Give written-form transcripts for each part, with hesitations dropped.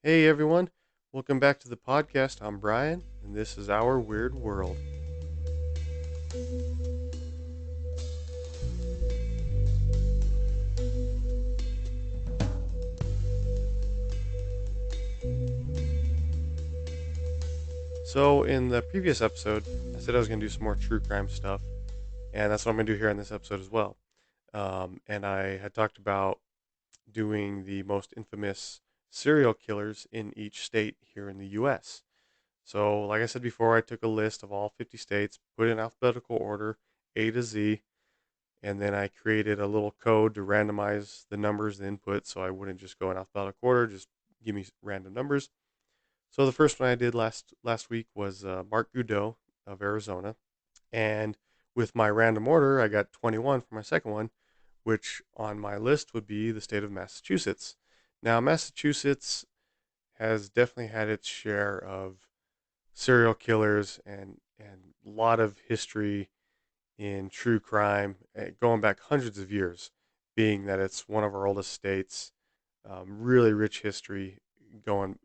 Hey everyone, welcome back to the podcast. I'm Brian, and this is Our Weird World. So, in the previous episode, I said I was going to do some more true crime stuff, and that's what I'm going to do here in this episode as well. And I had talked about doing the most infamous serial killers in each state here in the US. So, like I said before, I took a list of all 50 states, put it in alphabetical order, A to Z, and then I created a little code to randomize the numbers, the input, so I wouldn't just go in alphabetical order, just give me random numbers. So the first one I did last week was Mark Goudot of Arizona, and with my random order, I got 21 for my second one, which on my list would be the state of Massachusetts. Now, Massachusetts has definitely had its share of serial killers and a lot of history in true crime, going back hundreds of years, being that it's one of our oldest states. Really rich history going,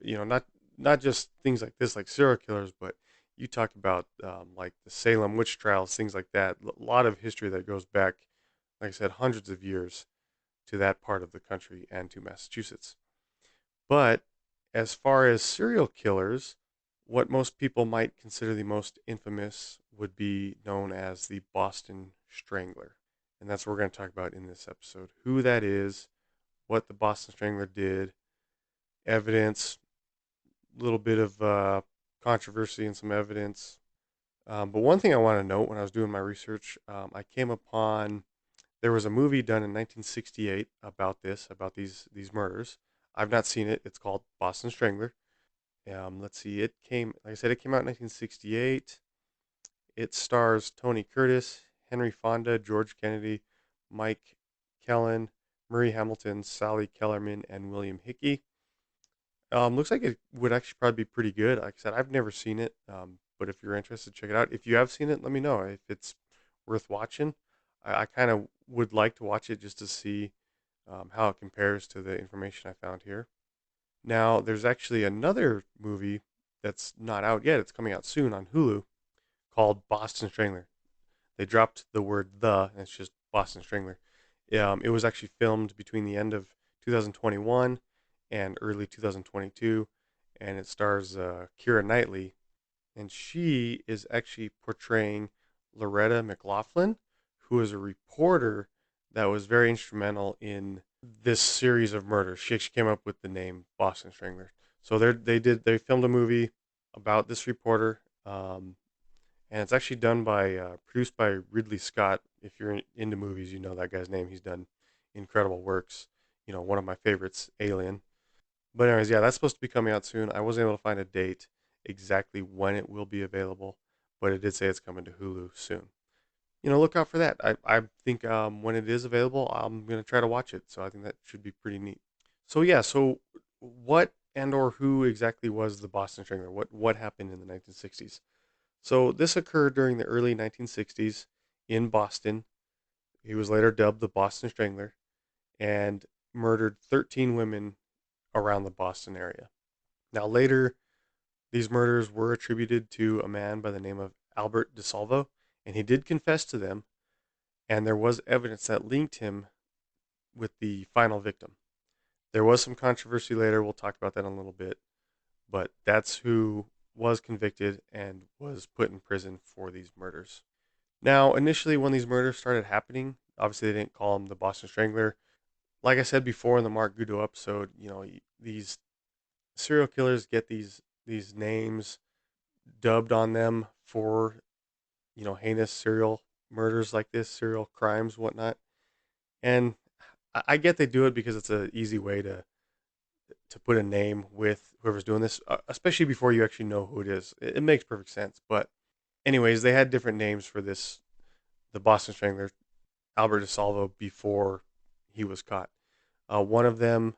not just things like this, like serial killers, but you talk about like the Salem witch trials, things like that. A lot of history that goes back, like I said, hundreds of years to that part of the country and to Massachusetts. But as far as serial killers, what most people might consider the most infamous would be known as the Boston Strangler. And that's what we're going to talk about in this episode. Who that is, what the Boston Strangler did, evidence, a little bit of controversy and some evidence. But one thing I want to note when I was doing my research, I came upon there was a movie done in 1968 about these murders. I've not seen it. It's called Boston Strangler. Let's see. Like I said, it came out in 1968. It stars Tony Curtis, Henry Fonda, George Kennedy, Mike Kellen, Murray Hamilton, Sally Kellerman, and William Hickey. Looks like it would actually probably be pretty good. Like I said, I've never seen it, but if you're interested, check it out. If you have seen it, let me know if it's worth watching. I kind of would like to watch it just to see how it compares to the information I found here. Now, there's actually another movie that's not out yet. It's coming out soon on Hulu called Boston Strangler. They dropped the word "the" and it's just Boston Strangler. It was actually filmed between the end of 2021 and early 2022, and it stars Keira Knightley, and she is actually portraying Loretta McLaughlin, who is a reporter that was very instrumental in this series of murders. She actually came up with the name Boston Strangler. So they filmed a movie about this reporter. And it's actually done by produced by Ridley Scott. If you're into movies, you know that guy's name. He's done incredible works. One of my favorites, Alien. But anyways, yeah, that's supposed to be coming out soon. I wasn't able to find a date exactly when it will be available, but it did say it's coming to Hulu soon. Look out for that. I think when it is available, I'm gonna try to watch it. So I think that should be pretty neat. So yeah, so what and or who exactly was the Boston Strangler? What happened in the 1960s? So this occurred during the early 1960s in Boston. He was later dubbed the Boston Strangler and murdered 13 women around the Boston area. Now, later, these murders were attributed to a man by the name of Albert DeSalvo, and he did confess to them, and there was evidence that linked him with the final victim. There was some controversy later. We'll talk about that in a little bit, but that's who was convicted and was put in prison for these murders. Now, initially, when these murders started happening, obviously they didn't call him the Boston Strangler. Like I said before in the Mark Gudo episode, these serial killers get these names dubbed on them for heinous serial murders like this, serial crimes, whatnot. And I get they do it because it's an easy way to put a name with whoever's doing this, especially before you actually know who it is. It makes perfect sense. But anyways, they had different names for this, the Boston Strangler, Albert DeSalvo, before he was caught. One of them,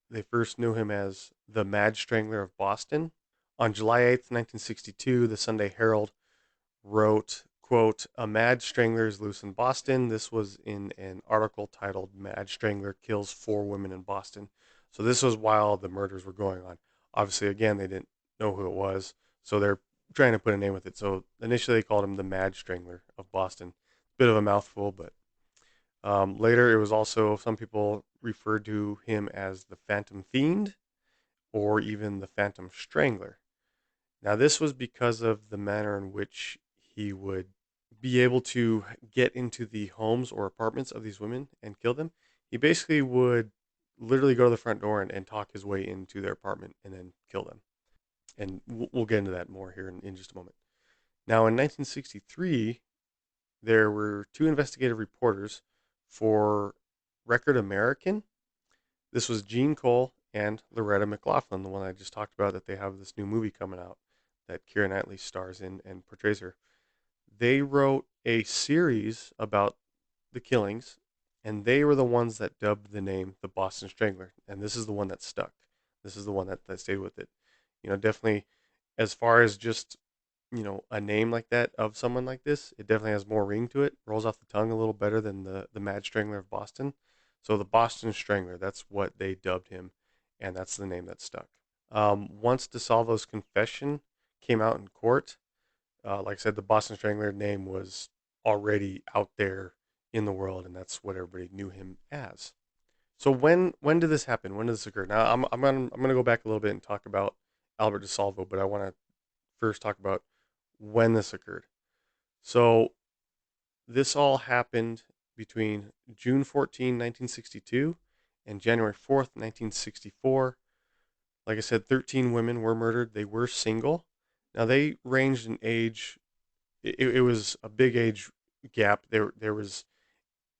they first knew him as the Mad Strangler of Boston. On July 8th, 1962, the Sunday Herald wrote, quote, "A mad strangler is loose in Boston." This was in an article titled "Mad Strangler Kills Four Women in Boston." So this was while the murders were going on. Obviously, again, they didn't know who it was, so they're trying to put a name with it. So initially, they called him the Mad Strangler of Boston. Bit of a mouthful, but later it was also some people referred to him as the Phantom Fiend or even the Phantom Strangler. Now, this was because of the manner in which he would be able to get into the homes or apartments of these women and kill them. He basically would literally go to the front door and talk his way into their apartment and then kill them. And we'll get into that more here in just a moment. Now, in 1963, there were two investigative reporters for Record American. This was Gene Cole and Loretta McLaughlin, the one I just talked about, that they have this new movie coming out that Keira Knightley stars in and portrays her. They wrote a series about the killings, and they were the ones that dubbed the name the Boston Strangler. And this is the one that stuck. This is the one that stayed with it. Definitely, as far as just a name like that of someone like this, it definitely has more ring to it. Rolls off the tongue a little better than the Mad Strangler of Boston. So the Boston Strangler, that's what they dubbed him, and that's the name that stuck. Once DeSalvo's confession came out in court, like I said, the Boston Strangler name was already out there in the world, and that's what everybody knew him as. So when did this happen? When did this occur? Now I'm gonna go back a little bit and talk about Albert DeSalvo, but I want to first talk about when this occurred. So this all happened between June 14, 1962 and January 4th, 1964. Like I said, 13 women were murdered. They were single. Now they ranged in age. It was a big age gap. There was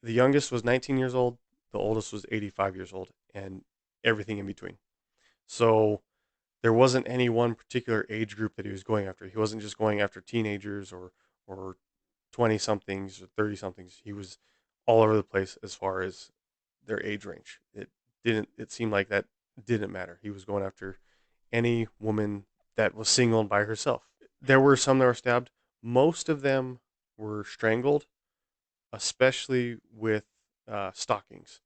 the youngest was 19 years old, the oldest was 85 years old, and everything in between. So there wasn't any one particular age group that he was going after. He wasn't just going after teenagers or 20 somethings or 30 somethings. He was all over the place as far as their age range. It seemed like that didn't matter. He was going after any woman that was single and by herself. There were some that were stabbed. Most of them were strangled, especially with stockings.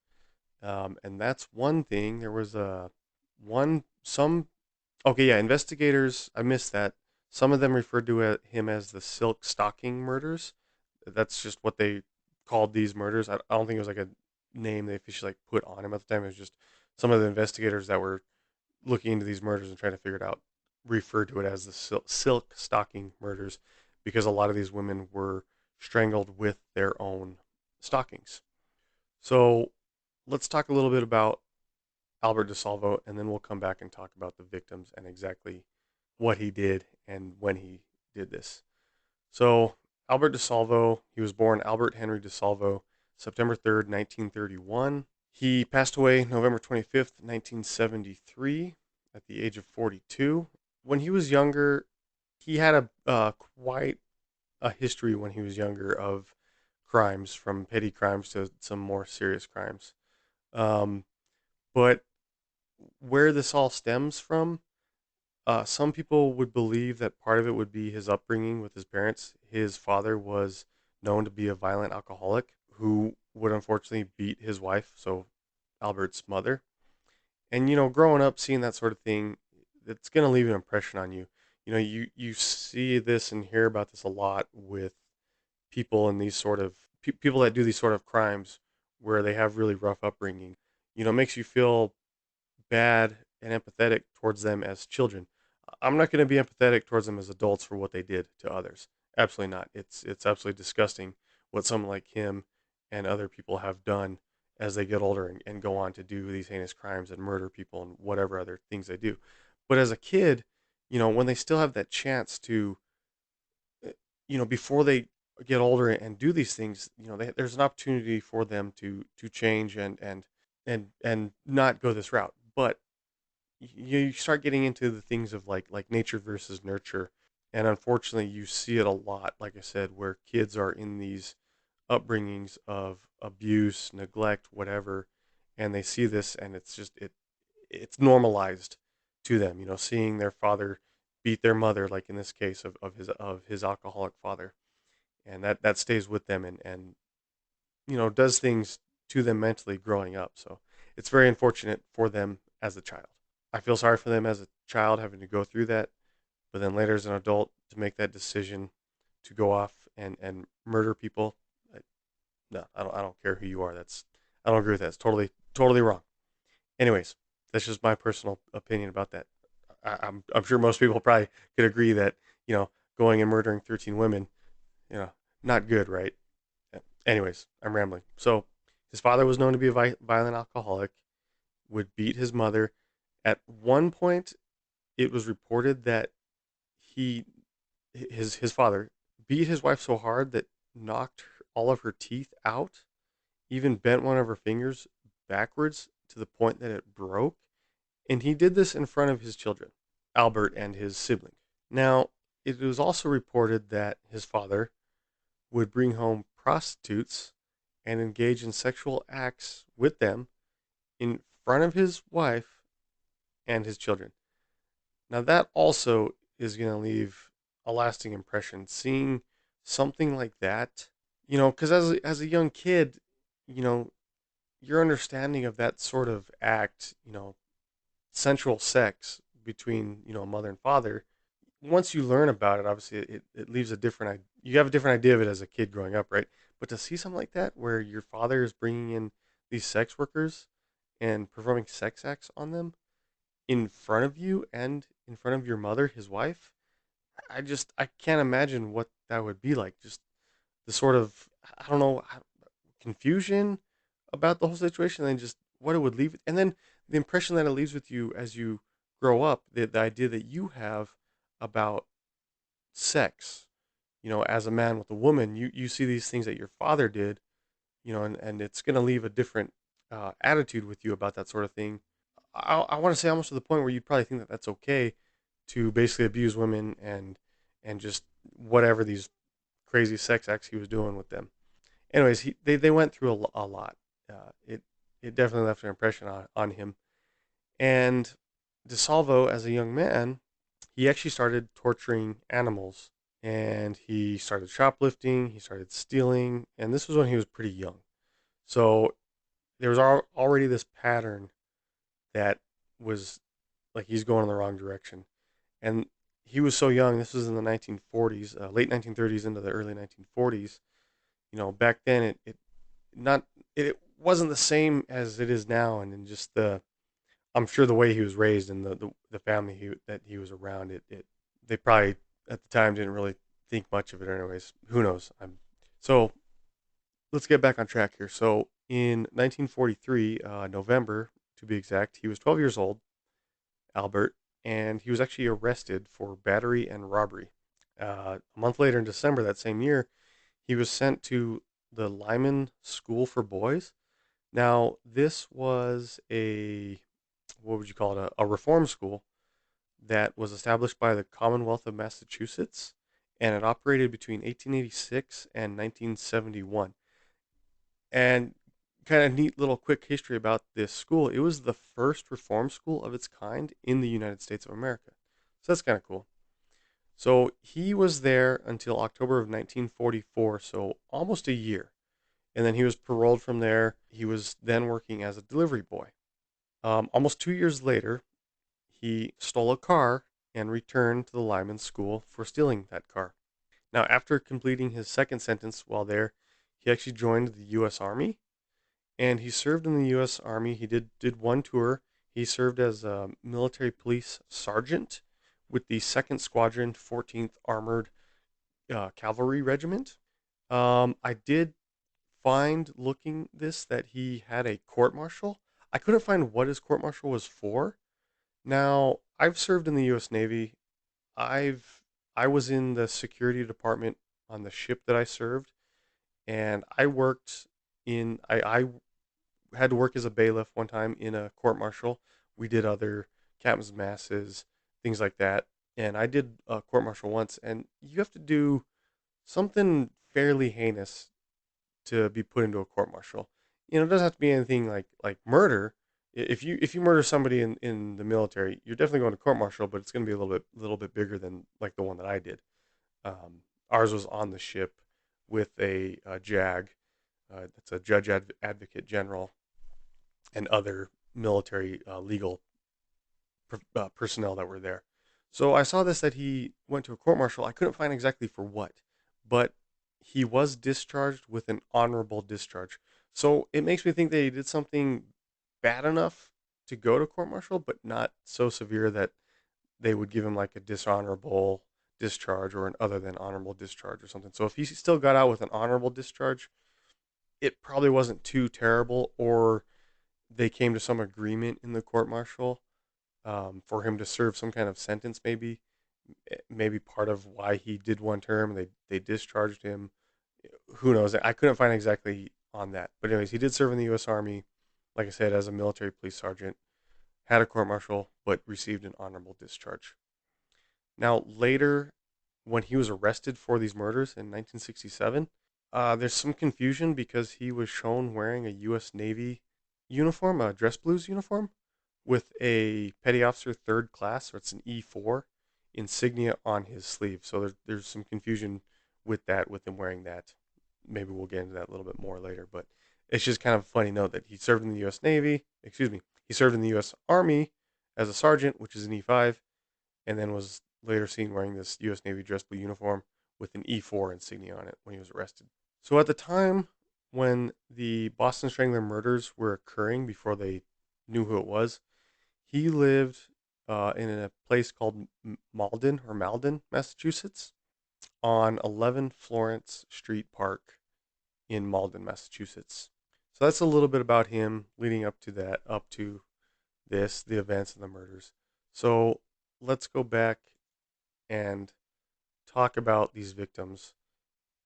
And that's one thing. There was a one some okay, yeah, investigators. I missed that. Some of them referred to him as the silk stocking murders. That's just what they called these murders. I don't think it was like a name they officially like put on him at the time. It was just some of the investigators that were looking into these murders and trying to figure it out referred to it as the silk stocking murders because a lot of these women were strangled with their own stockings. So let's talk a little bit about Albert DeSalvo, and then we'll come back and talk about the victims and exactly what he did and when he did this. So Albert DeSalvo, he was born Albert Henry DeSalvo, September 3rd, 1931. He passed away November 25th, 1973, at the age of 42. When he was younger, he had a quite a history when he was younger of crimes, from petty crimes to some more serious crimes. Um, but where this all stems from, some people would believe that part of it would be his upbringing with his parents. His father was known to be a violent alcoholic who would unfortunately beat his wife, so Albert's mother. And growing up seeing that sort of thing, it's going to leave an impression on you. You see this and hear about this a lot with people in these sort of people that do these sort of crimes where they have really rough upbringing. It makes you feel bad and empathetic towards them as children. I'm not going to be empathetic towards them as adults for what they did to others. Absolutely not. It's absolutely disgusting what someone like him and other people have done as they get older and go on to do these heinous crimes and murder people and whatever other things they do. But as a kid, when they still have that chance to, before they get older and do these things, there's an opportunity for them to change and not go this route. But you start getting into the things of like nature versus nurture, and unfortunately you see it a lot, like I said, where kids are in these upbringings of abuse, neglect, whatever, and they see this and it's normalized to them, seeing their father beat their mother, like in this case of his alcoholic father, and that stays with them and does things to them mentally growing up. So it's very unfortunate for them as a child. I feel sorry for them as a child having to go through that, but then later as an adult to make that decision to go off and murder people. I, no, I don't care who you are. I don't agree with that. It's totally wrong. Anyways, that's just my personal opinion about that. I'm sure most people probably could agree that going and murdering 13 women, you know, not good, right? Anyways, I'm rambling. So his father was known to be a violent alcoholic, would beat his mother. At one point, it was reported that he his father beat his wife so hard that knocked all of her teeth out, even bent one of her fingers backwards to the point that it broke. And he did this in front of his children, Albert and his sibling. Now, it was also reported that his father would bring home prostitutes and engage in sexual acts with them in front of his wife and his children. Now, that also is going to leave a lasting impression. Seeing something like that, because as a young kid, you know, your understanding of that sort of act, sensual sex between, a mother and father, once you learn about it, obviously it leaves a different, you have a different idea of it as a kid growing up, right? But to see something like that where your father is bringing in these sex workers and performing sex acts on them in front of you and in front of your mother, his wife, I can't imagine what that would be like. Just the sort of, I don't know, confusion about the whole situation and just what it would leave, and then the impression that it leaves with you as you grow up, the idea that you have about sex, as a man with a woman, you see these things that your father did, and it's going to leave a different attitude with you about that sort of thing. I want to say almost to the point where you'd probably think that that's okay to basically abuse women and just whatever these crazy sex acts he was doing with them. Anyways, they went through a lot. It definitely left an impression on him. And DeSalvo, as a young man, he actually started torturing animals, and he started shoplifting, he started stealing, and this was when he was pretty young. So there was already this pattern that was like he's going in the wrong direction. And he was so young. This was in the 1940s, late 1930s into the early 1940s. Back then not it wasn't the same as it is now, and in just I'm sure the way he was raised and the family that he was around, they probably at the time didn't really think much of it. Anyways, who knows? So let's get back on track here. So in 1943, November to be exact, he was 12 years old, Albert, and he was actually arrested for battery and robbery. A month later, in December that same year, he was sent to the Lyman School for Boys. Now, this was what would you call it, a reform school that was established by the Commonwealth of Massachusetts, and it operated between 1886 and 1971. And kind of neat little quick history about this school. It was the first reform school of its kind in the United States of America. So that's kind of cool. So he was there until October of 1944, so almost a year. And then he was paroled from there. He was then working as a delivery boy. Almost 2 years later, he stole a car and returned to the Lyman School for stealing that car. Now, after completing his second sentence while there, he actually joined the U.S. Army, and he served in the U.S. Army. He did one tour. He served as a military police sergeant with the 2nd Squadron, 14th Armored Cavalry Regiment. I did find looking this that he had a court martial. I couldn't find what his court martial was for. Now, I've served in the U.S. Navy. I've I was in the security department on the ship that I served, and I had to work as a bailiff one time in a court martial. We did other captain's masses, things like that, and I did a court martial once. And you have to do something fairly heinous to be put into a court martial. It doesn't have to be anything like murder. If you murder somebody in the military, you're definitely going to court martial, but it's going to be a little bit bigger than like the one that I did. Ours was on the ship with a JAG, that's a Advocate General, and other military legal personnel that were there. So I saw this that he went to a court martial. I couldn't find exactly for what, but he was discharged with an honorable discharge. So it makes me think that he did something bad enough to go to court martial, but not so severe that they would give him like a dishonorable discharge or an other than honorable discharge or something. So if he still got out with an honorable discharge, it probably wasn't too terrible, or they came to some agreement in the court martial for him to serve some kind of sentence, maybe part of why he did one term. They discharged him. Who knows? I couldn't find exactly on that, but anyways, he did serve in the U.S. Army, like I said, as a military police sergeant. Had a court martial, but received an honorable discharge. Now later, when he was arrested for these murders in 1967, there's some confusion because he was shown wearing a U.S. Navy uniform, a dress blues uniform, with a petty officer third class, or it's an E4 insignia on his sleeve. So there's some confusion with that, with him wearing that. Maybe we'll get into that a little bit more later, but it's just kind of a funny note that he served in the U.S. Navy. Excuse me, he served in the U.S. Army as a sergeant, which is an E5, and then was later seen wearing this U.S. Navy dress blue uniform with an E4 insignia on it when he was arrested. So at the time when the Boston Strangler murders were occurring, before they knew who it was, he lived in a place called Malden, Massachusetts, on 11 Florence Street Park in Malden, Massachusetts. So that's a little bit about him leading up to that, up to this, the events and the murders. So let's go back and talk about these victims,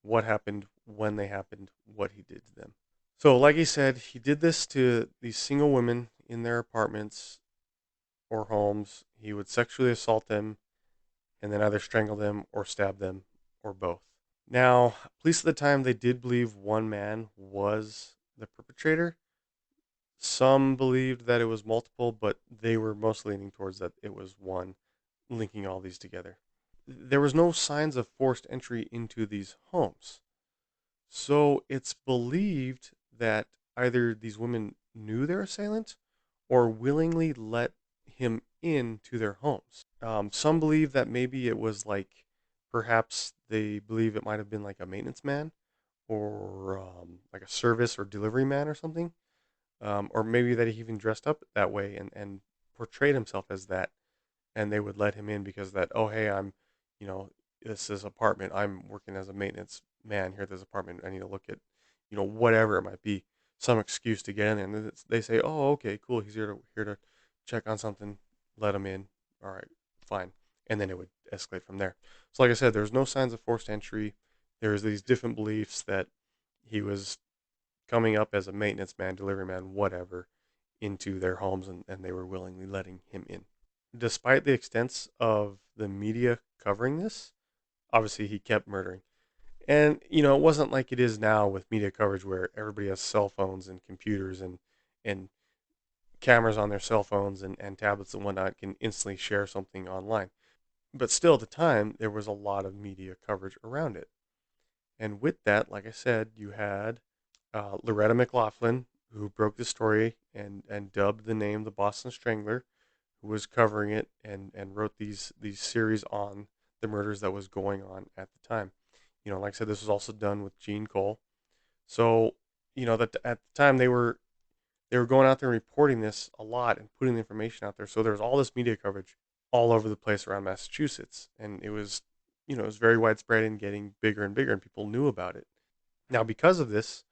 what happened, when they happened, what he did to them. So, like he said, he did this to these single women in their apartments or homes. He would sexually assault them and then either strangle them or stab them or both. Now, police at the time, they did believe one man was the perpetrator. Some believed that it was multiple, but they were mostly leaning towards that it was one, linking all these together. There was no signs of forced entry into these homes. So it's believed that either these women knew their assailant or willingly let him into their homes. Some believe that maybe it was like, perhaps they believe it might have been like a maintenance man, or like a service or delivery man or something. Or maybe that he even dressed up that way and portrayed himself as that, and they would let him in because that, oh hey, I'm, you know, this is apartment, I'm working as a maintenance man here at this apartment, I need to look at, whatever it might be, some excuse to get in there. And then they say, oh okay, cool, he's here to check on something, let him in, all right, fine. And then it would escalate from there. So like I said, there's no signs of forced entry. There's these different beliefs that he was coming up as a maintenance man, delivery man, whatever, into their homes, and they were willingly letting him in. Despite the extents of the media covering this, obviously he kept murdering. And, it wasn't like it is now with media coverage where everybody has cell phones and computers and cameras on their cell phones and tablets and whatnot, can instantly share something online. But still, at the time, there was a lot of media coverage around it. And with that, like I said, you had Loretta McLaughlin, who broke the story and dubbed the name the Boston Strangler, who was covering it and wrote these series on the murders that was going on at the time. Like I said, this was also done with Gene Cole. So, that at the time they were going out there and reporting this a lot and putting the information out there. So there was all this media coverage all over the place around Massachusetts, and it was very widespread and getting bigger and bigger, and people knew about it. Now, because of this,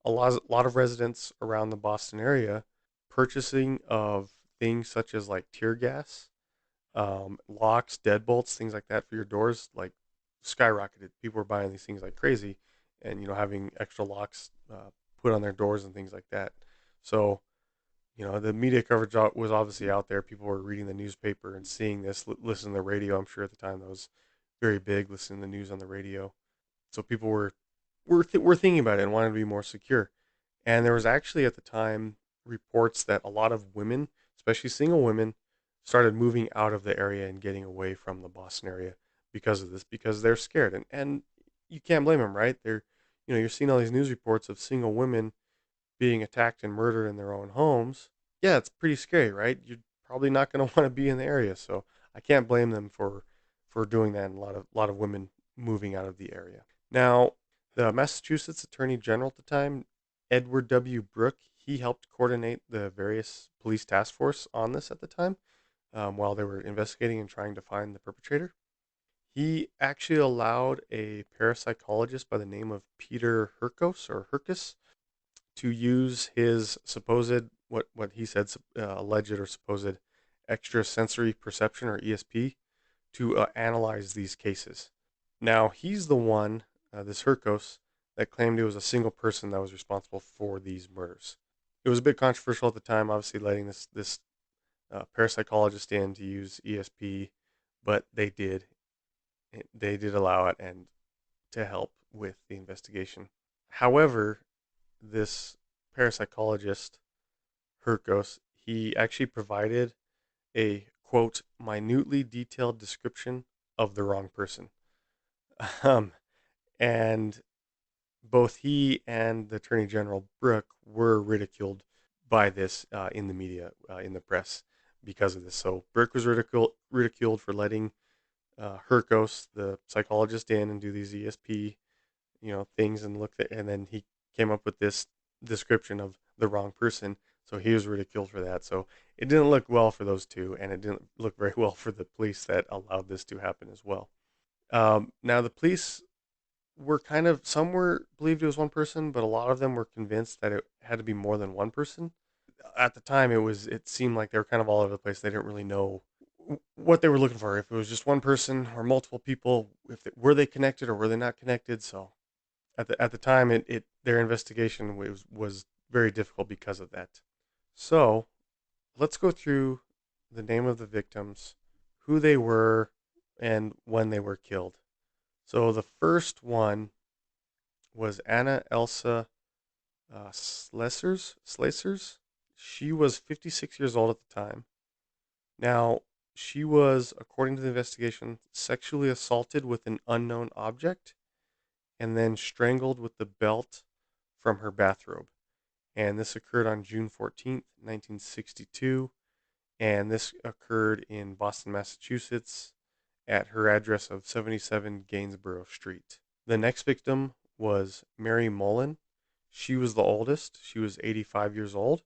a lot of residents around the Boston area purchasing of things such as like tear gas, locks, deadbolts, things like that for your doors, like skyrocketed. People were buying these things like crazy, and having extra locks put on their doors and things like that. So the media coverage was obviously out there. People were reading the newspaper and seeing this, listening to the radio. I'm sure at the time that was very big, listening to the news on the radio. So people were thinking about it and wanted to be more secure. And there was actually at the time reports that a lot of women, especially single women, started moving out of the area and getting away from the Boston area because of this, because they're scared. And you can't blame them, right? You're seeing all these news reports of single women being attacked and murdered in their own homes. Yeah, it's pretty scary, right? You'd probably not going to want to be in the area. So I can't blame them for doing that, and a lot of women moving out of the area. Now, the Massachusetts Attorney General at the time, Edward W. Brooke, he helped coordinate the various police task force on this at the time, while they were investigating and trying to find the perpetrator. He actually allowed a parapsychologist by the name of Peter Hurkos or Herkus to use his supposed, what he said, alleged or supposed extrasensory perception or ESP to analyze these cases. Now he's the one, this Hurkos, that claimed it was a single person that was responsible for these murders. It was a bit controversial at the time, obviously letting this parapsychologist in to use ESP, but they did allow it and to help with the investigation. However, this parapsychologist Hurkos, he actually provided a quote minutely detailed description of the wrong person. Um, and both he and the Attorney General Brooke were ridiculed by this in the media, in the press, because of this. So Brooke was ridiculed for letting Hurkos, the psychologist, in and do these ESP, things, and and then he came up with this description of the wrong person. So he was ridiculed for that. So it didn't look well for those two, and it didn't look very well for the police that allowed this to happen as well. Now the police were some were believed it was one person, but a lot of them were convinced that it had to be more than one person. At the time, it seemed like they were kind of all over the place. They didn't really know what they were looking for. If it was just one person or multiple people, were they connected or were they not connected? So at the time, their investigation was very difficult because of that. So let's go through the name of the victims, who they were, and when they were killed. So the first one was Anna Elsa Slacers. She was 56 years old at the time. Now, she was, according to the investigation, sexually assaulted with an unknown object and then strangled with the belt from her bathrobe. And this occurred on June 14th, 1962. And this occurred in Boston, Massachusetts, at her address of 77 Gainsborough Street. The next victim was Mary Mullen. She was the oldest. She was 85 years old.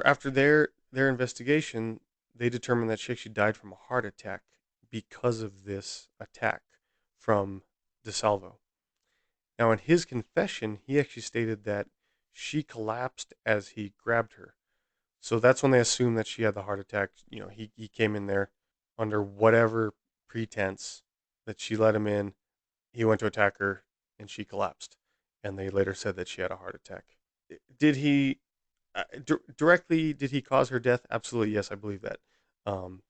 After their investigation, they determined that she actually died from a heart attack because of this attack from DeSalvo. Now, in his confession, he actually stated that she collapsed as he grabbed her. So that's when they assumed that she had the heart attack. He came in there under whatever pretense that she let him in. He went to attack her and she collapsed. And they later said that she had a heart attack. Did he directly, did he cause her death? Absolutely, yes, I believe that. Um,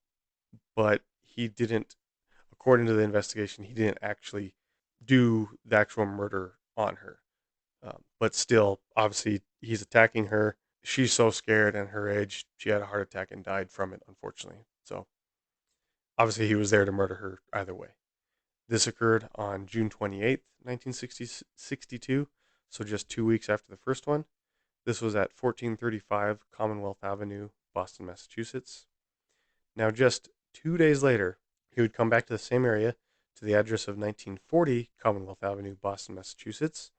but he didn't, according to the investigation, he didn't actually do the actual murder on her. But still, obviously, he's attacking her. She's so scared, and her age, she had a heart attack and died from it, unfortunately. So obviously, he was there to murder her either way. This occurred on June 28th, 1962, so just 2 weeks after the first one. This was at 1435 Commonwealth Avenue, Boston, Massachusetts. Now, just 2 days later, he would come back to the same area, to the address of 1940 Commonwealth Avenue, Boston, Massachusetts,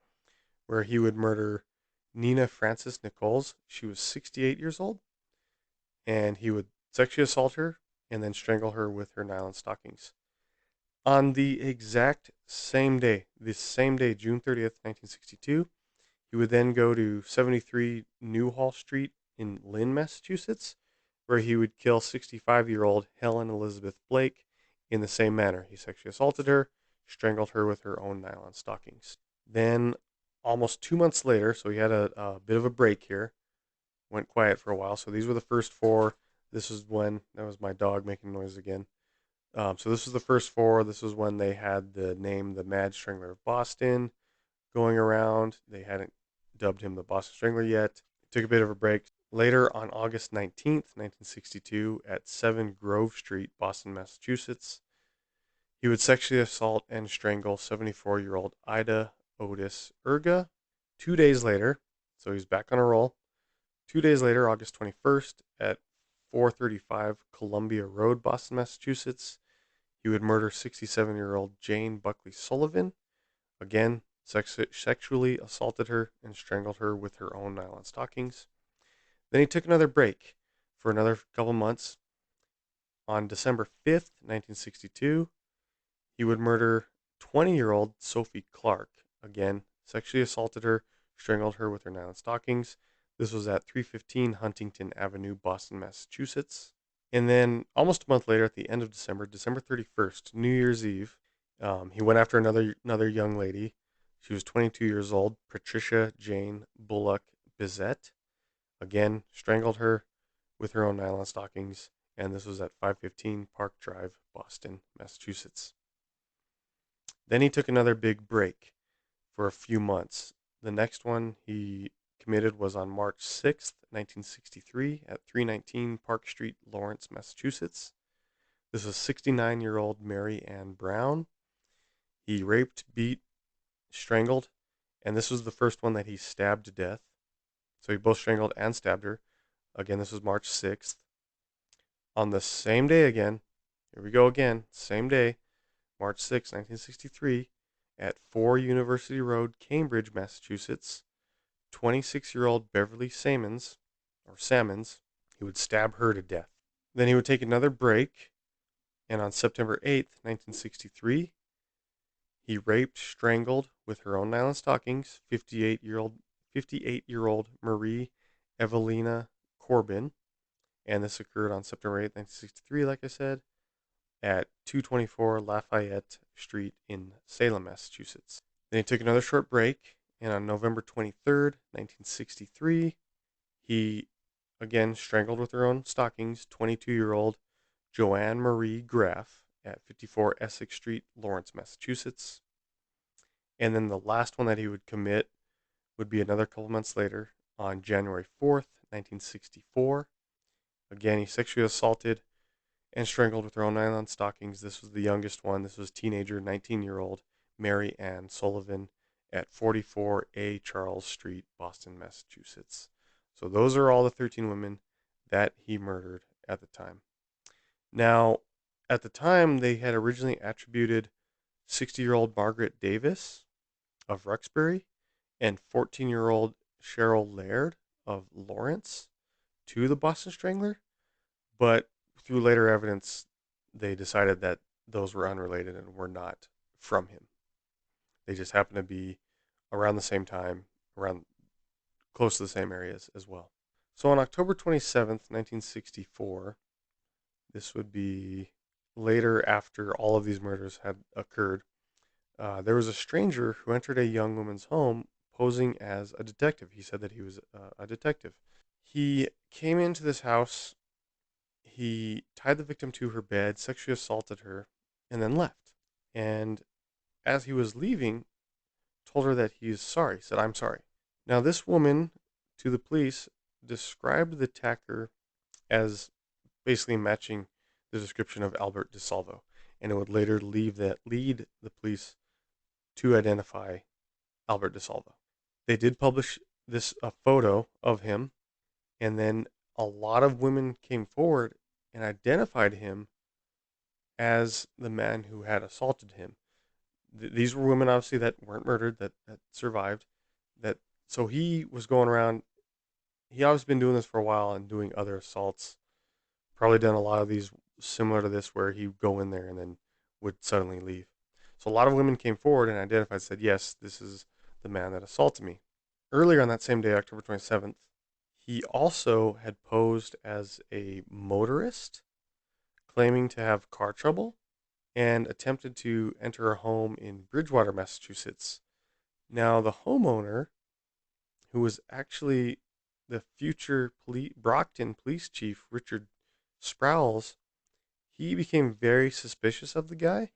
where he would murder Nina Frances Nichols. She was 68 years old, and he would sexually assault her and then strangle her with her nylon stockings. On the exact same day, June 30th, 1962, he would then go to 73 Newhall Street in Lynn, Massachusetts, where he would kill 65-year-old Helen Elizabeth Blake in the same manner. He sexually assaulted her, strangled her with her own nylon stockings. Then, almost 2 months later, so he had a bit of a break here, went quiet for a while. So these were the first four. That was my dog making noise again. So this was the first four. This was when they had the name the Mad Strangler of Boston going around. They hadn't dubbed him the Boston Strangler yet. Took a bit of a break. Later, on August 19th, 1962, at 7 Grove Street, Boston, Massachusetts, he would sexually assault and strangle 74-year-old Ida Otis Erga. 2 days later, so he's back on a roll. 2 days later, August 21st, at 435 Columbia Road, Boston, Massachusetts. He would murder 67-year-old Jane Buckley Sullivan. Again, sexually assaulted her and strangled her with her own nylon stockings. Then he took another break for another couple months. On December 5th, 1962, he would murder 20-year-old Sophie Clark. Again, sexually assaulted her, strangled her with her nylon stockings. This was at 315 Huntington Avenue, Boston, Massachusetts. And then almost a month later, at the end of December, December 31st, New Year's Eve, he went after another young lady. She was 22 years old, Patricia Jane Bullock Bizet. Again, strangled her with her own nylon stockings, and this was at 515 Park Drive, Boston, Massachusetts. Then he took another big break for a few months. The next one he committed was on March 6th, 1963, at 319 Park Street, Lawrence, Massachusetts. This was 69-year-old Mary Ann Brown. He raped, beat, strangled, and this was the first one that he stabbed to death. So he both strangled and stabbed her. Again, this was March 6th. On the same day again, here we go again, same day, March 6th, 1963, at 4 University Road, Cambridge, Massachusetts, 26-year-old Beverly Sammons, he would stab her to death. Then he would take another break, and on September 8th, 1963, he raped, strangled with her own nylon stockings, 58-year-old Marie Evelina Corbin, and this occurred on September 8th, 1963, like I said, at 224 Lafayette Street in Salem, Massachusetts. Then he took another short break, and on November 23rd, 1963, he again strangled with her own stockings 22-year-old Joanne Marie Graff at 54 Essex Street, Lawrence, Massachusetts. And then the last one that he would commit would be another couple months later on January 4th, 1964. Again, he sexually assaulted and strangled with her own nylon stockings. This was the youngest one. This was teenager, 19-year-old Mary Ann Sullivan at 44A Charles Street, Boston, Massachusetts. So those are all the 13 women that he murdered at the time. Now, at the time, they had originally attributed 60-year-old Margaret Davis of Ruxbury and 14-year-old Cheryl Laird of Lawrence to the Boston Strangler, but through later evidence, they decided that those were unrelated and were not from him. They just happened to be around the same time, around close to the same areas as well. So on October 27th, 1964, this would be later after all of these murders had occurred, there was a stranger who entered a young woman's home posing as a detective. He said that he was a detective. He came into this house, he tied the victim to her bed, sexually assaulted her, and then left. And as he was leaving, told her that he is sorry, said, "I'm sorry." Now, this woman, to the police, described the attacker as basically matching the description of Albert DeSalvo, and it would later lead the police to identify Albert DeSalvo. They did publish a photo of him, and then a lot of women came forward and identified him as the man who had assaulted him. These were women, obviously, that weren't murdered, that survived. So he was going around. He obviously been doing this for a while and doing other assaults. Probably done a lot of these similar to this, where he'd go in there and then would suddenly leave. So a lot of women came forward and identified, said, "Yes, this is the man that assaulted me." Earlier on that same day, October 27th, he also had posed as a motorist, claiming to have car trouble, and attempted to enter a home in Bridgewater, Massachusetts. Now, the homeowner, who was actually the future Brockton police chief, Richard Sproul's, he became very suspicious of the guy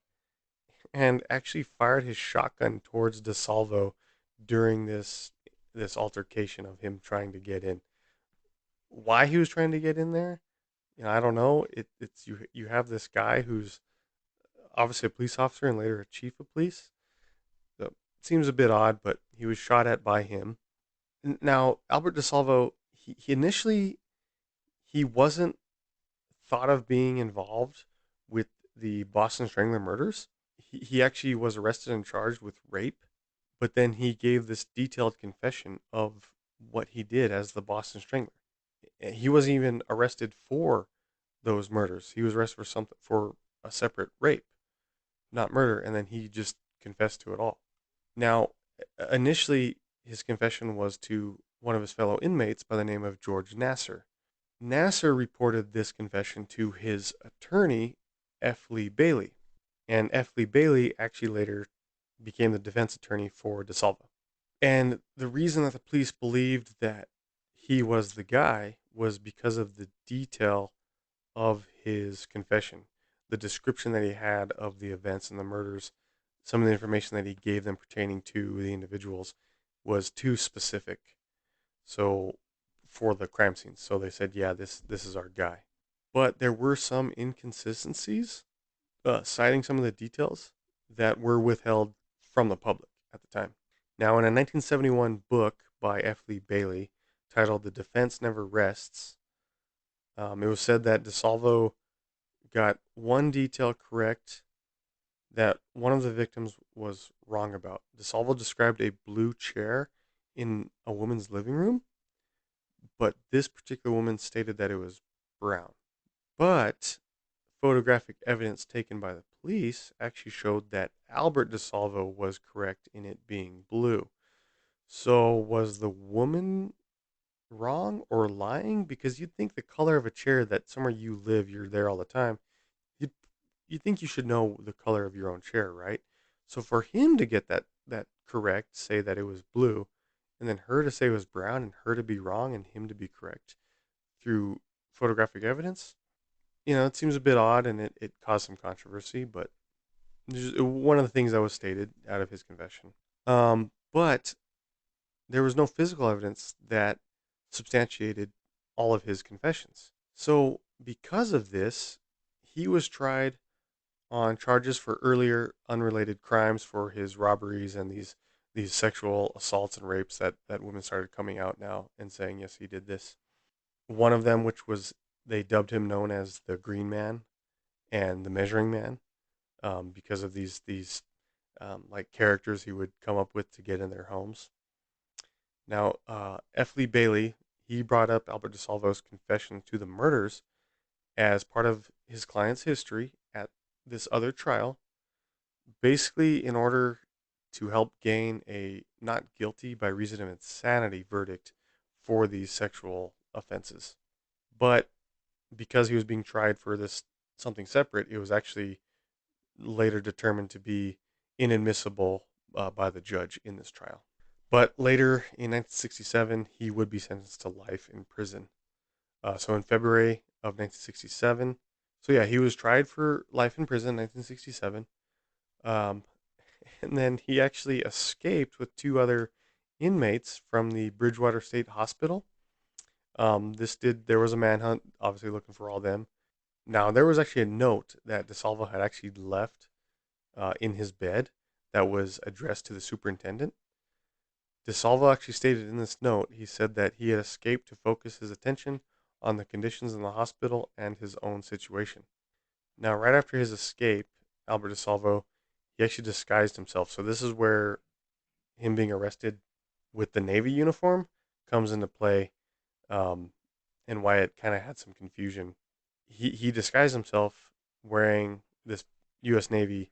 and actually fired his shotgun towards DeSalvo during this altercation of him trying to get in. Why he was trying to get in there, I don't know. It's you have this guy who's obviously a police officer and later a chief of police. So it seems a bit odd, but he was shot at by him. Now, Albert DeSalvo, he initially he wasn't thought of being involved with the Boston Strangler murders. He actually was arrested and charged with rape, but then he gave this detailed confession of what he did as the Boston Strangler. He wasn't even arrested for those murders. He was arrested for something, for a separate rape, not murder, and then he just confessed to it all. Now, initially, his confession was to one of his fellow inmates by the name of George Nasser. Nasser reported this confession to his attorney, F. Lee Bailey, and F. Lee Bailey actually later became the defense attorney for DeSalvo. And the reason that the police believed that he was the guy was because of the detail of his confession, the description that he had of the events and the murders, some of the information that he gave them pertaining to the individuals was too specific. So for the crime scenes, so they said, yeah, this is our guy. But there were some inconsistencies, citing some of the details that were withheld from the public at the time. Now, in a 1971 book by F. Lee Bailey titled "The Defense Never Rests," it was said that DeSalvo got one detail correct that one of the victims was wrong about. DeSalvo described a blue chair in a woman's living room, but this particular woman stated that it was brown. But photographic evidence taken by the police actually showed that Albert DeSalvo was correct in it being blue. So was the woman wrong or lying? Because you'd think the color of a chair that somewhere you live, you're there all the time. You you think you should know the color of your own chair, right? So for him to get that correct, say that it was blue, and then her to say it was brown, and her to be wrong, and him to be correct through photographic evidence, it seems a bit odd, and it caused some controversy. But one of the things that was stated out of his confession. But there was no physical evidence that substantiated all of his confessions. So because of this, he was tried on charges for earlier unrelated crimes for his robberies and these sexual assaults and rapes that women started coming out now and saying, yes, he did this. One of them, which was they dubbed him known as the Green Man and the Measuring Man, because of these like characters he would come up with to get in their homes. Now, F. Lee Bailey, he brought up Albert DeSalvo's confession to the murders as part of his client's history at this other trial, basically in order to help gain a not guilty by reason of insanity verdict for these sexual offenses. But because he was being tried for this something separate, it was actually later determined to be inadmissible by the judge in this trial. But later in 1967, he would be sentenced to life in prison. So in February of 1967, so yeah, he was tried for life in prison in 1967. Um, and then he actually escaped with two other inmates from the Bridgewater State Hospital. There was a manhunt, obviously looking for all of them. Now, there was actually a note that DeSalvo had actually left in his bed that was addressed to the superintendent. DeSalvo actually stated in this note, he said that he had escaped to focus his attention on the conditions in the hospital and his own situation. Now, right after his escape, Albert DeSalvo, he actually disguised himself. So this is where him being arrested with the Navy uniform comes into play, um, and why it kind of had some confusion. He disguised himself wearing this U.S. Navy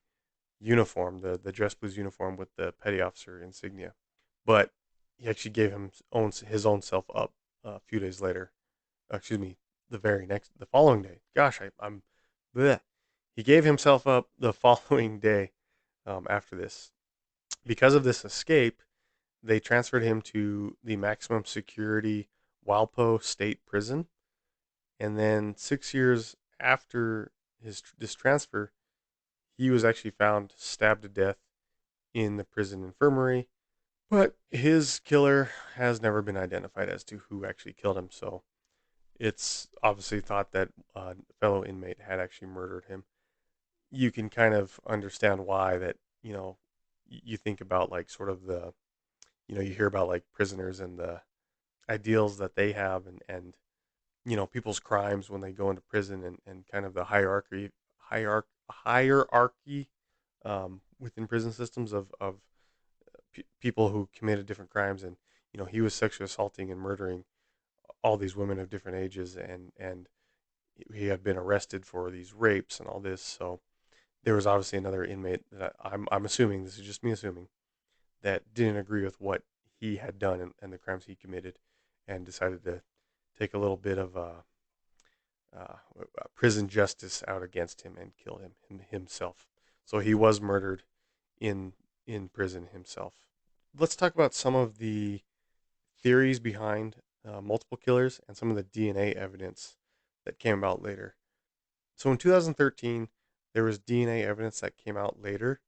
uniform, the dress blues uniform with the petty officer insignia. But he actually gave his own self up a few days later. Excuse me, the following day. Gosh, I'm, bleh. He gave himself up the following day after this. Because of this escape, they transferred him to the maximum security Walpo State Prison. And then 6 years after this transfer, he was actually found stabbed to death in the prison infirmary. But his killer has never been identified as to who actually killed him. So it's obviously thought that a fellow inmate had actually murdered him. You can kind of understand why that, you think about like sort of you hear about like prisoners and the ideals that they have and people's crimes when they go into prison, and kind of the hierarchy within prison systems of people who committed different crimes. And he was sexually assaulting and murdering all these women of different ages, and he had been arrested for these rapes and all this. So there was obviously another inmate that I'm assuming, this is just me assuming, that didn't agree with what he had done, and the crimes he committed, and decided to take a little bit of uh, prison justice out against him and kill him himself. So he was murdered in in prison himself. Let's talk about some of the theories behind multiple killers and some of the DNA evidence that came about later. So in 2013, there was DNA evidence that came out later,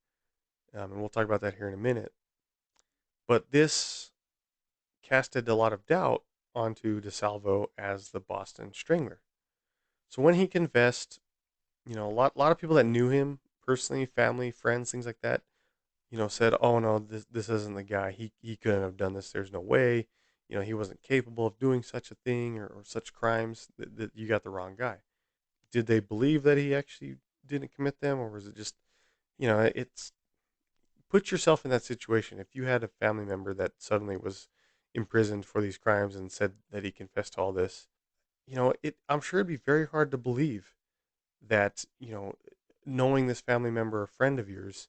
and we'll talk about that here in a minute. But this casted a lot of doubt onto DeSalvo as the Boston Strangler. So when he confessed, a lot of people that knew him personally, family, friends, things like that, said, "Oh no, this isn't the guy. He couldn't have done this. There's no way. He wasn't capable of doing such a thing, or such crimes. That you got the wrong guy." Did they believe that he actually didn't commit them, or was it just, it's put yourself in that situation. If you had a family member that suddenly was imprisoned for these crimes and said that he confessed to all this, I'm sure it'd be very hard to believe that, knowing this family member or friend of yours,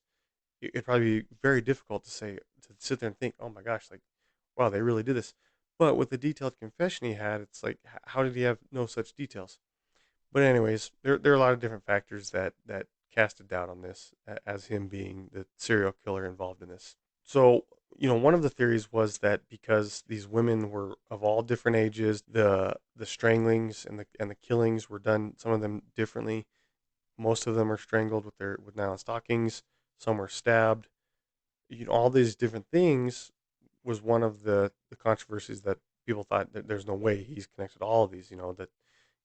it'd probably be very difficult to sit there and think, oh my gosh, like, wow, they really did this. But with the detailed confession he had, it's like, how did he have no such details? But anyways, there are a lot of different factors that cast a doubt on this, as him being the serial killer involved in this. So, one of the theories was that because these women were of all different ages, the stranglings and the killings were done, some of them differently. Most of them are strangled with nylon stockings. Some were stabbed. All these different things was one of the controversies, that people thought that there's no way he's connected to all of these. That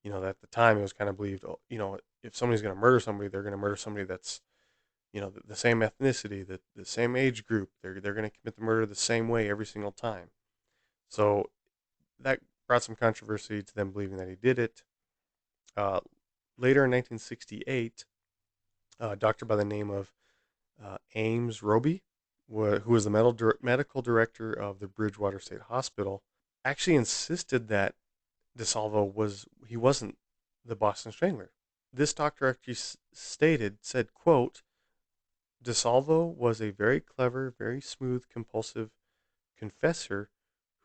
at the time it was kind of believed, oh, if somebody's going to murder somebody, they're going to murder somebody that's, the same ethnicity, the same age group. They're going to commit the murder the same way every single time. So that brought some controversy to them believing that he did it. Uh, Later in 1968, a doctor by the name of Ames Roby, who was the medical director of the Bridgewater State Hospital, actually insisted that DeSalvo wasn't the Boston Strangler. This doctor actually said, quote, DeSalvo was a very clever, very smooth, compulsive confessor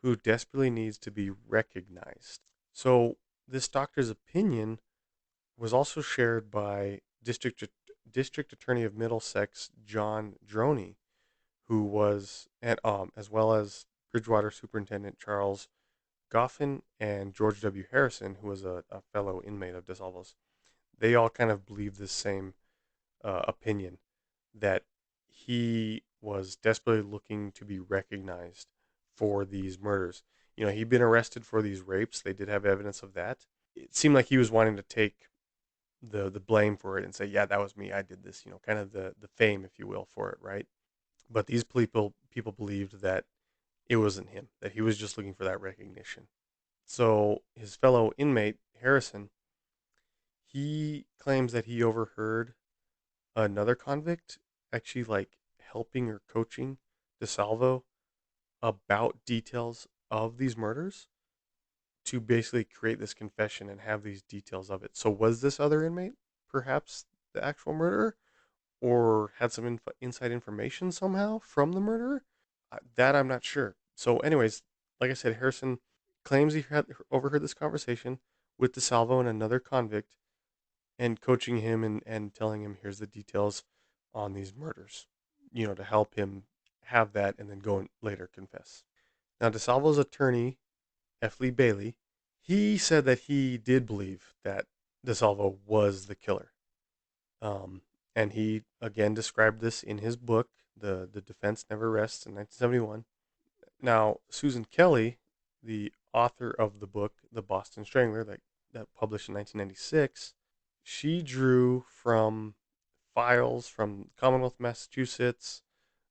who desperately needs to be recognized. So this doctor's opinion was also shared by District Attorney of Middlesex John Droney, who was as well as Bridgewater Superintendent Charles Goffin and George W. Harrison, who was a fellow inmate of DeSalvo's. They all kind of believed the same opinion, that he was desperately looking to be recognized for these murders. He'd been arrested for these rapes. They did have evidence of that. It seemed like he was wanting to take the blame for it and say, "Yeah, that was me. I did this." Kind of the fame, if you will, for it, right? But these people believed that it wasn't him. That he was just looking for that recognition. So his fellow inmate Harrison, he claims that he overheard another convict actually, like, helping or coaching DeSalvo about details of these murders, to basically create this confession and have these details of it. So was this other inmate perhaps the actual murderer, or had some inside information somehow from the murderer? That I'm not sure. So, anyways, like I said, Harrison claims he had overheard this conversation with DeSalvo and another convict, and coaching him, and telling him, here's the details on these murders, to help him have that and then go and later confess. Now, DeSalvo's attorney, F. Lee Bailey, he said that he did believe that DeSalvo was the killer. Um, and he again described this in his book, The Defense Never Rests, in 1971. Now, Susan Kelly, the author of the book, The Boston Strangler, that published in 1996, she drew from files from Commonwealth of Massachusetts,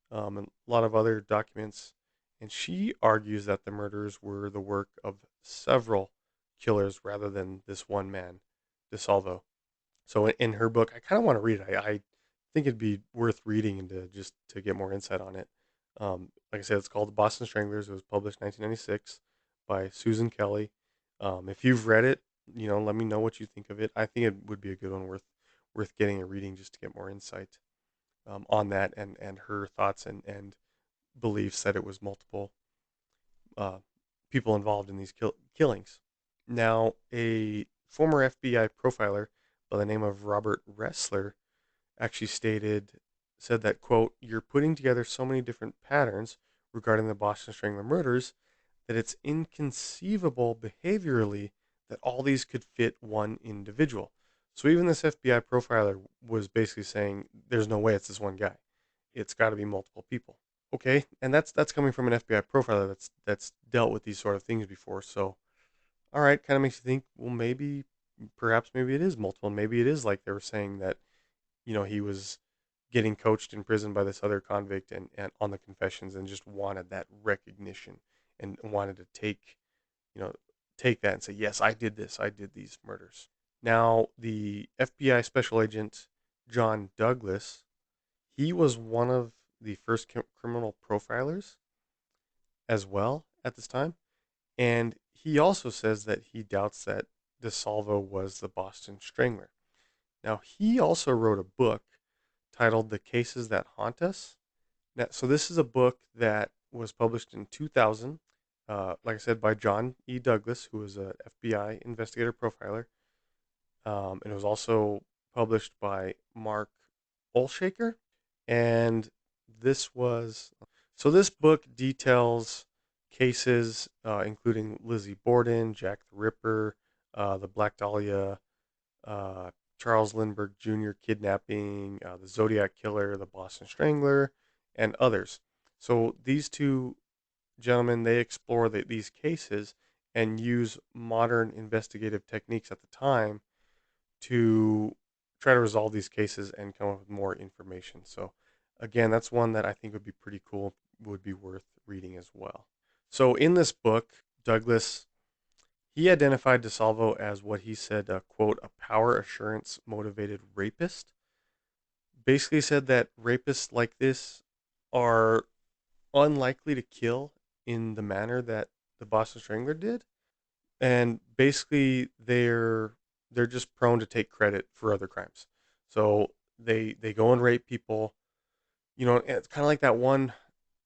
and a lot of other documents, and she argues that the murders were the work of several killers rather than this one man, DeSalvo. So in her book, I kind of want to read it. I think it'd be worth reading and to just to get more insight on it. Like I said, it's called The Boston Stranglers. It was published 1996 by Susan Kelly. If you've read it, let me know what you think of it. I think it would be a good one worth getting a reading just to get more insight on that and her thoughts and beliefs that it was multiple uh, people involved in these killings. Now, a former FBI profiler by the name of Robert Ressler actually said that, quote, "You're putting together so many different patterns regarding the Boston Strangler murders that it's inconceivable behaviorally that all these could fit one individual." So even this FBI profiler was basically saying there's no way it's this one guy. It's got to be multiple people. Okay, and that's coming from an FBI profiler that's dealt with these sort of things before. So, all right, kind of makes you think, well, perhaps maybe it is multiple, and maybe it is like they were saying that he was getting coached in prison by this other convict and on the confessions and just wanted that recognition and wanted to you know take that and say, yes, I did this, I did these murders. Now, the FBI special agent John Douglas, he was one of the first criminal profilers as well at this time. And he also says that he doubts that DeSalvo was the Boston Strangler. Now, he also wrote a book titled The Cases That Haunt Us. Now, so, this is a book that was published in 2000, like I said, by John E. Douglas, who was an FBI investigator profiler. And it was also published by Mark Olshaker. And this was so this book details cases including Lizzie Borden, Jack the Ripper, the Black Dahlia, uh, Charles Lindbergh Jr. kidnapping, the Zodiac Killer, the Boston Strangler, and others. So these two gentlemen, they explore these cases and use modern investigative techniques at the time to try to resolve these cases and come up with more information. So, again, that's one that I think would be pretty cool, would be worth reading as well. So, in this book, Douglas he identified DeSalvo as what he said, quote, a power assurance motivated rapist. Basically, said that rapists like this are unlikely to kill in the manner that the Boston Strangler did, and basically they're just prone to take credit for other crimes. So they go and rape people. It's kind of like that one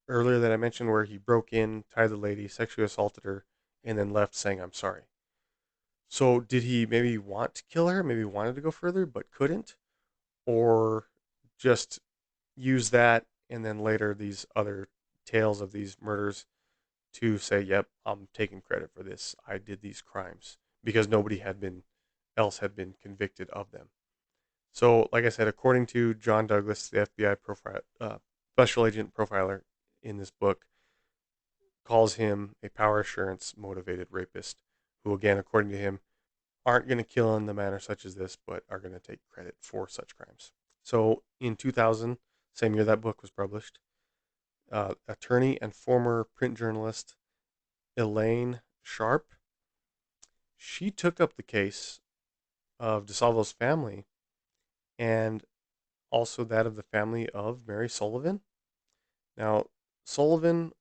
earlier that I mentioned where he broke in, tied the lady, sexually assaulted her, and then left saying I'm sorry. So did he maybe want to kill her? Maybe wanted to go further but couldn't, or just use that and then later these other tales of these murders to say, "Yep, I'm taking credit for this. I did these crimes," because nobody had been convicted of them. So, like I said, according to John Douglas, the FBI special agent profiler in this book, calls him a power assurance motivated rapist, who, again, according to him, aren't going to kill in the manner such as this, but are going to take credit for such crimes. So, in 2000, same year that book was published, attorney and former print journalist Elaine Sharp, she took up the case of DeSalvo's family and also that of the family of Mary Sullivan. Now, Sullivan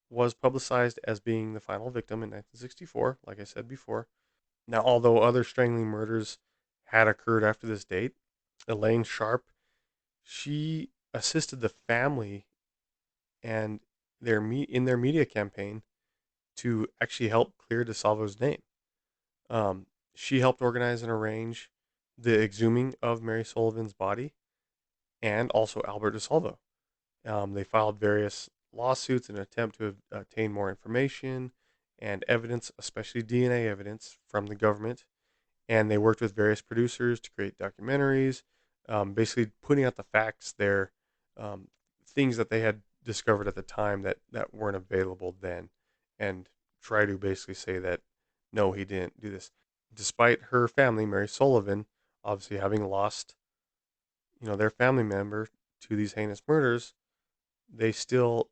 was publicized as being the final victim in 1964, like I said before. Now, although other strangling murders had occurred after this date, Elaine Sharp, she assisted the family and in their media campaign to actually help clear DeSalvo's name. She helped organize and arrange the exhuming of Mary Sullivan's body and also Albert DeSalvo. They filed various lawsuits in an attempt to obtain more information and evidence, especially DNA evidence, from the government. And they worked with various producers to create documentaries, basically putting out the facts there, um, things that they had discovered at the time that weren't available then, and try to basically say that no, he didn't do this. Despite her family, Mary Sullivan, obviously having lost, their family member to these heinous murders, they still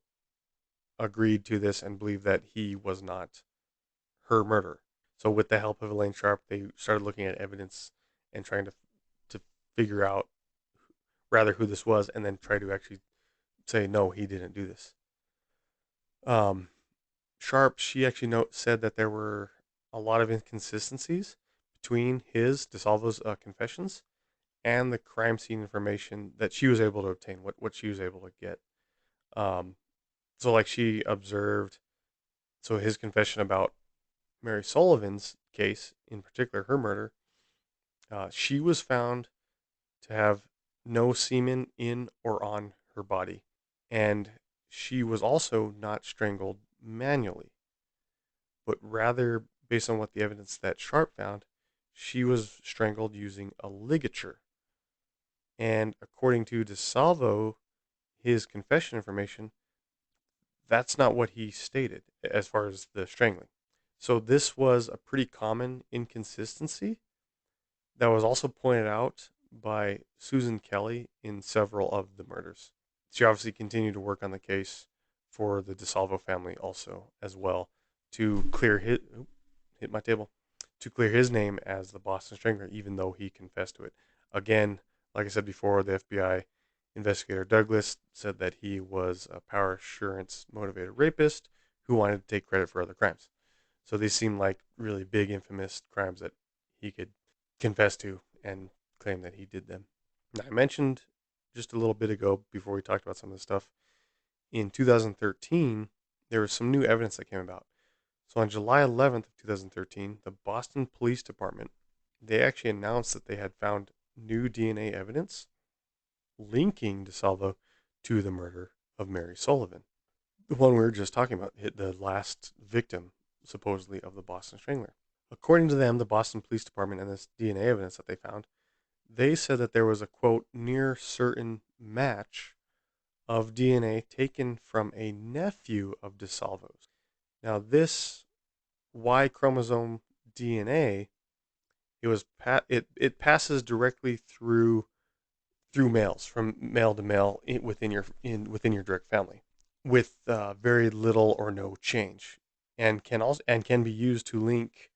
agreed to this and believed that he was not her murderer. So with the help of Elaine Sharp, they started looking at evidence and trying to figure out rather who this was, and then try to actually say no, he didn't do this. Um, Sharp, she actually said that there were a lot of inconsistencies between his DeSalvo's confessions and the crime scene information that she was able to obtain, what she was able to get. Um, so like she observed, so his confession about Mary Sullivan's case, in particular her murder, she was found to have no semen in or on her body, and she was also not strangled manually, but rather based on what the evidence that Sharp found, she was strangled using a ligature. And according to DeSalvo, his confession information, that's not what he stated as far as the strangling. So this was a pretty common inconsistency that was also pointed out by Susan Kelly in several of the murders. She obviously continued to work on the case for the DeSalvo family also as well to clear hit my table, to clear his name as the Boston Strangler, even though he confessed to it. Again, like I said before, the FBI investigator Douglas said that he was a power assurance motivated rapist who wanted to take credit for other crimes. So these seem like really big, infamous crimes that he could confess to and claim that he did them. Now, I mentioned just a little bit ago before we talked about some of this stuff. In 2013, there was some new evidence that came about. So on July 11th of 2013, the Boston Police Department, they actually announced that they had found new DNA evidence linking DeSalvo to the murder of Mary Sullivan, the one we were just talking about, the last victim supposedly of the Boston Strangler. According to them, the Boston Police Department and this DNA evidence that they found, they said that there was a quote near certain match of DNA taken from a nephew of DeSalvo's. Now, this Y chromosome DNA, it passes directly through males, from male to male within your direct family, with very little or no change, and can be used to link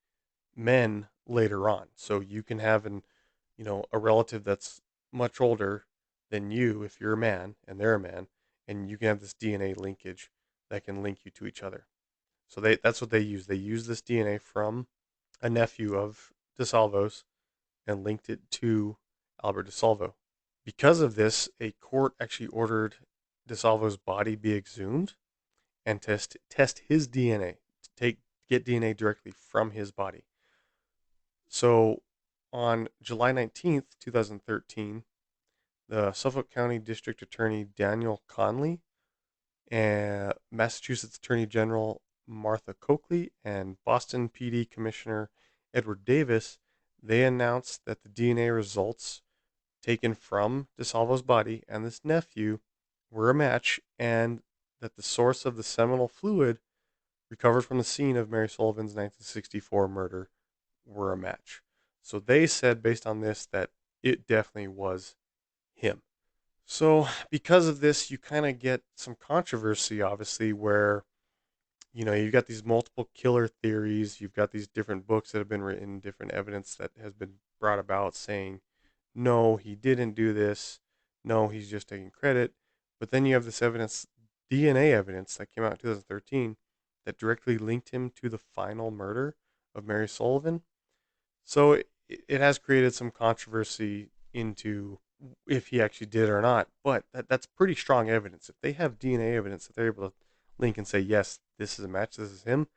men later on. So you can have a relative that's much older than you if you're a man and they're a man, and you can have this DNA linkage that can link you to each other. So that's what they use. They use this DNA from a nephew of DeSalvo's and linked it to Albert DeSalvo. Because of this, a court actually ordered DeSalvo's body be exhumed and test his DNA to get DNA directly from his body. So on July 19th, 2013, the Suffolk County District Attorney Daniel Conley and Massachusetts Attorney General Martha Coakley and Boston PD Commissioner Edward Davis, they announced that the DNA results taken from DeSalvo's body and this nephew were a match, and that the source of the seminal fluid recovered from the scene of Mary Sullivan's 1964 murder were a match. So they said, based on this, that it definitely was him. So because of this, you kind of get some controversy, obviously, where you've got these multiple killer theories, you've got these different books that have been written, different evidence that has been brought about saying, no, he didn't do this, no, he's just taking credit. But then you have this evidence, DNA evidence that came out in 2013 that directly linked him to the final murder of Mary Sullivan. So it has created some controversy into if he actually did or not, but that's pretty strong evidence. If they have DNA evidence that they're able to link and say, yes, this is a match, this is him,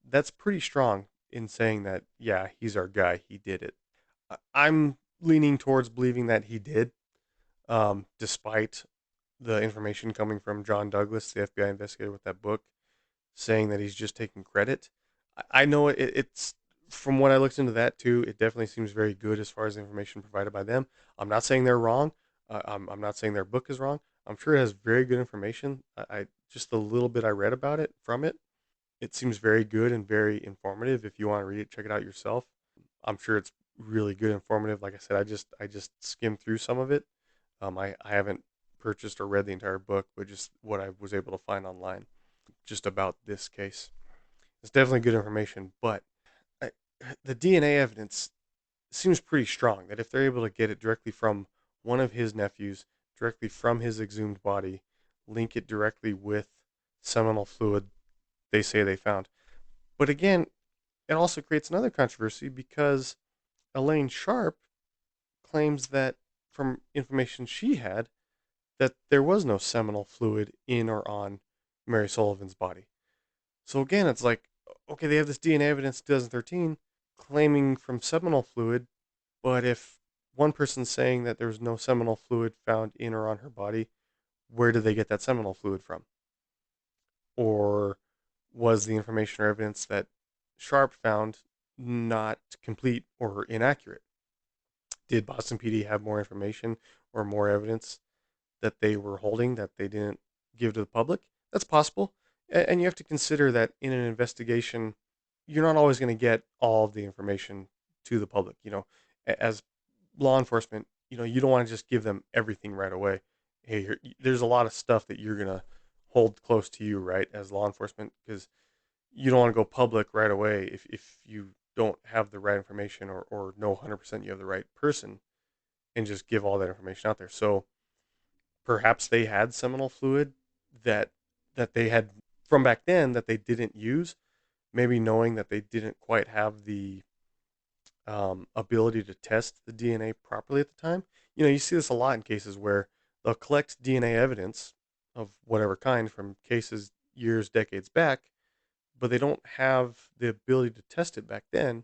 that's pretty strong in saying that, yeah, he's our guy, he did it. I'm leaning towards believing that he did, despite the information coming from John Douglas, the FBI investigator with that book, saying that he's just taking credit. I know it's from what I looked into that too. It definitely seems very good as far as information provided by them. I'm not saying they're wrong. I'm not saying their book is wrong. I'm sure it has very good information. I just the little bit I read about it from it. It seems very good and very informative. If you want to read it, check it out yourself. I'm sure it's really good, informative. Like I said, I just skimmed through some of it. I haven't purchased or read the entire book, but just what I was able to find online just about this case. It's definitely good information, but the DNA evidence seems pretty strong that if they're able to get it directly from one of his nephews, directly from his exhumed body, link it directly with seminal fluid they say they found. But again, it also creates another controversy because Elaine Sharp claims that from information she had that there was no seminal fluid in or on Mary Sullivan's body. So again, it's like, okay, they have this DNA evidence 2013 claiming from seminal fluid, but if one person's saying that there's no seminal fluid found in or on her body, where did they get that seminal fluid from? Or was the information or evidence that Sharp found not complete or inaccurate? Did Boston PD have more information or more evidence that they were holding that they didn't give to the public? That's possible. And you have to consider that in an investigation, you're not always going to get all of the information to the public. As law enforcement, you don't want to just give them everything right away. Hey, there's a lot of stuff that you're going to hold close to you, right, as law enforcement, because you don't want to go public right away if you don't have the right information or know 100% you have the right person and just give all that information out there. So perhaps they had seminal fluid that they had from back then that they didn't use, maybe knowing that they didn't quite have the ability to test the DNA properly at the time. You see this a lot in cases where they'll collect DNA evidence of whatever kind from cases years, decades back, but they don't have the ability to test it back then,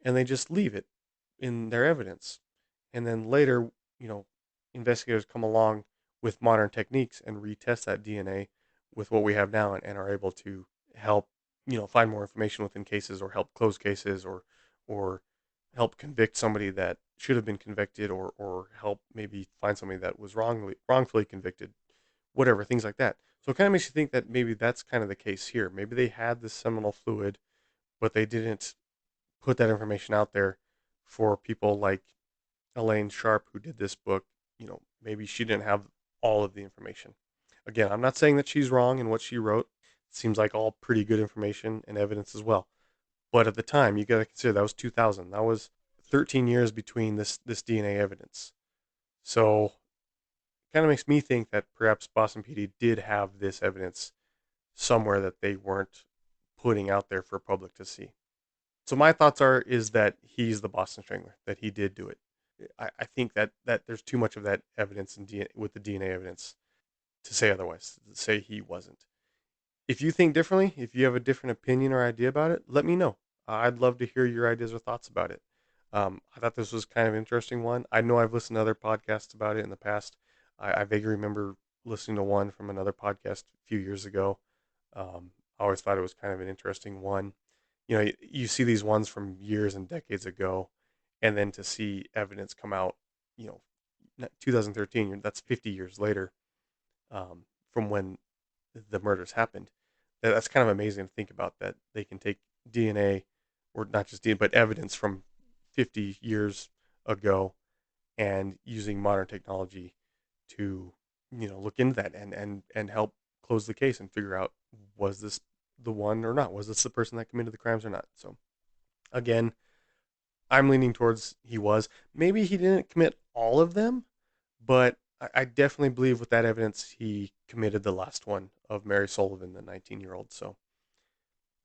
and they just leave it in their evidence. And then later, you know, investigators come along with modern techniques and retest that DNA with what we have now, and are able to help, find more information within cases, or help close cases, or help convict somebody that should have been convicted, or help maybe find somebody that was wrongfully convicted, whatever, things like that. So it kind of makes you think that maybe that's kind of the case here. Maybe they had this seminal fluid, but they didn't put that information out there for people like Elaine Sharp, who did this book. Maybe she didn't have all of the information. Again, I'm not saying that she's wrong in what she wrote. It seems like all pretty good information and evidence as well. But at the time, you got to consider that was 2000. That was 13 years between this DNA evidence. So kind of makes me think that perhaps Boston PD did have this evidence somewhere that they weren't putting out there for public to see. So my thoughts is that he's the Boston Strangler, that he did do it. I think that there's too much of that evidence with the DNA evidence to say otherwise, to say he wasn't. If you think differently, if you have a different opinion or idea about it, let me know. I'd love to hear your ideas or thoughts about it. I thought this was kind of an interesting one. I know I've listened to other podcasts about it in the past. I vaguely remember listening to one from another podcast a few years ago. I always thought it was kind of an interesting one. You see these ones from years and decades ago, and then to see evidence come out, you know, 2013, that's 50 years later, from when the murders happened. That's kind of amazing to think about, that they can take DNA, or not just DNA, but evidence from 50 years ago, and using modern technology to, look into that and help close the case and figure out, was this the one or not? Was this the person that committed the crimes or not? So again, I'm leaning towards he was. Maybe he didn't commit all of them, but I definitely believe with that evidence he committed the last one of Mary Sullivan, the 19-year-old. So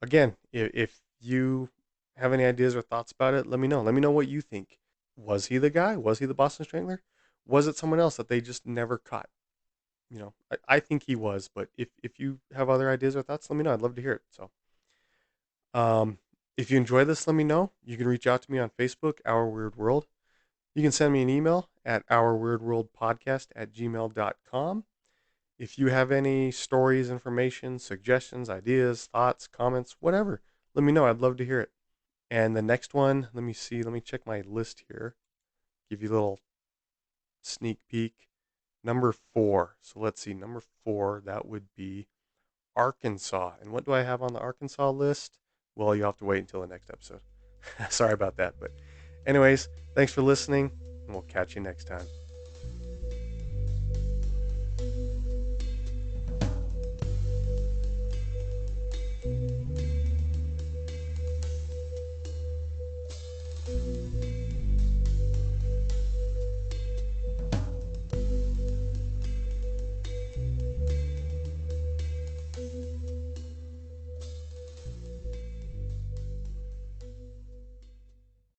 again, if you have any ideas or thoughts about it, let me know. Let me know what you think. Was he the guy? Was he the Boston Strangler? Was it someone else that they just never caught? I think he was, but if you have other ideas or thoughts, let me know. I'd love to hear it. So, um, if you enjoy this, let me know. You can reach out to me on Facebook, Our Weird World. You can send me an email at ourweirdworldpodcast@gmail.com. If you have any stories, information, suggestions, ideas, thoughts, comments, whatever, let me know. I'd love to hear it. And the next one, let me see. Let me check my list here. Give you a little sneak peek. Number 4. So let's see. Number 4, that would be Arkansas. And what do I have on the Arkansas list? Well, you'll have to wait until the next episode. Sorry about that. But anyways, thanks for listening, and we'll catch you next time.